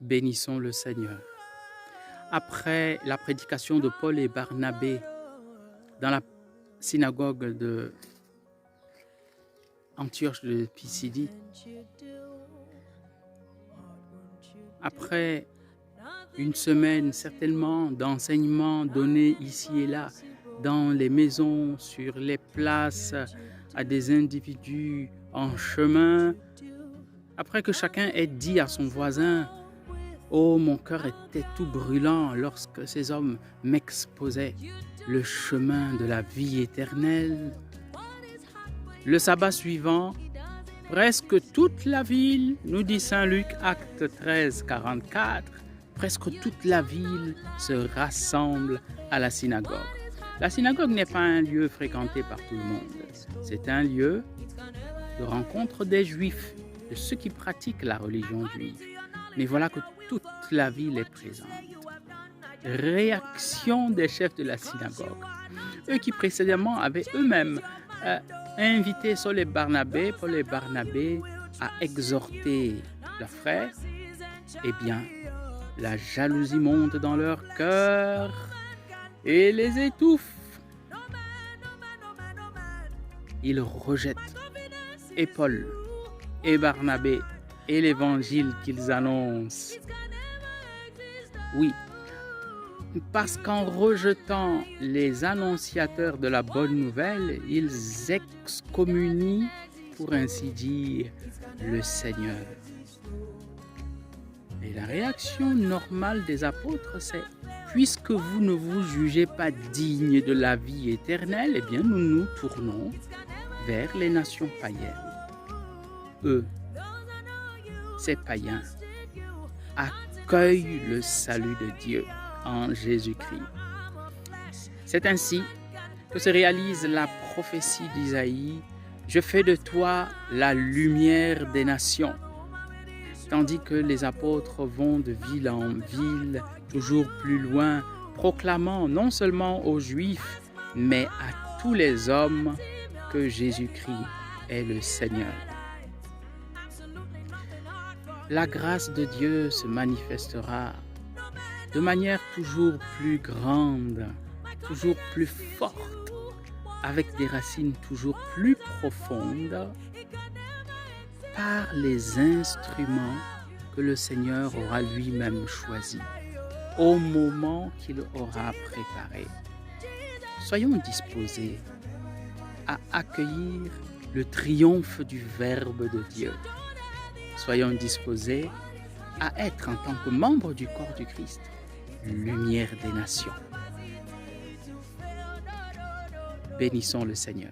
Bénissons le Seigneur. Après la prédication de Paul et Barnabé dans la synagogue de Antioche de Pisidie, après une semaine certainement d'enseignements donnés ici et là, dans les maisons, sur les places, à des individus en chemin, après que chacun ait dit à son voisin « Oh, mon cœur était tout brûlant lorsque ces hommes m'exposaient le chemin de la vie éternelle. » Le sabbat suivant, presque toute la ville, nous dit Saint Luc, acte 13, 44, presque toute la ville se rassemble à la synagogue. La synagogue n'est pas un lieu fréquenté par tout le monde. C'est un lieu de rencontre des Juifs, de ceux qui pratiquent la religion juive. Mais voilà que toute la ville est présente. Réaction des chefs de la synagogue. Eux qui précédemment avaient eux-mêmes invité Saul et Barnabé, Paul et Barnabé à exhorter leurs frères, eh bien, la jalousie monte dans leur cœur et les étouffe. Ils rejettent et Paul et Barnabé et l'évangile qu'ils annoncent. Oui, parce qu'en rejetant les annonciateurs de la bonne nouvelle, ils excommunient, pour ainsi dire, le Seigneur. Et la réaction normale des apôtres, c'est « Puisque vous ne vous jugez pas digne de la vie éternelle, eh bien nous nous tournons vers les nations païennes. » Eux, ces païens, accueillent le salut de Dieu en Jésus-Christ. C'est ainsi que se réalise la prophétie d'Isaïe « Je fais de toi la lumière des nations ». Tandis que les apôtres vont de ville en ville, toujours plus loin, proclamant non seulement aux Juifs, mais à tous les hommes que Jésus-Christ est le Seigneur. La grâce de Dieu se manifestera de manière toujours plus grande, toujours plus forte, avec des racines toujours plus profondes, par les instruments que le Seigneur aura lui-même choisis, au moment qu'il aura préparé. Soyons disposés à accueillir le triomphe du Verbe de Dieu. Soyons disposés à être, en tant que membres du corps du Christ, lumière des nations. Bénissons le Seigneur.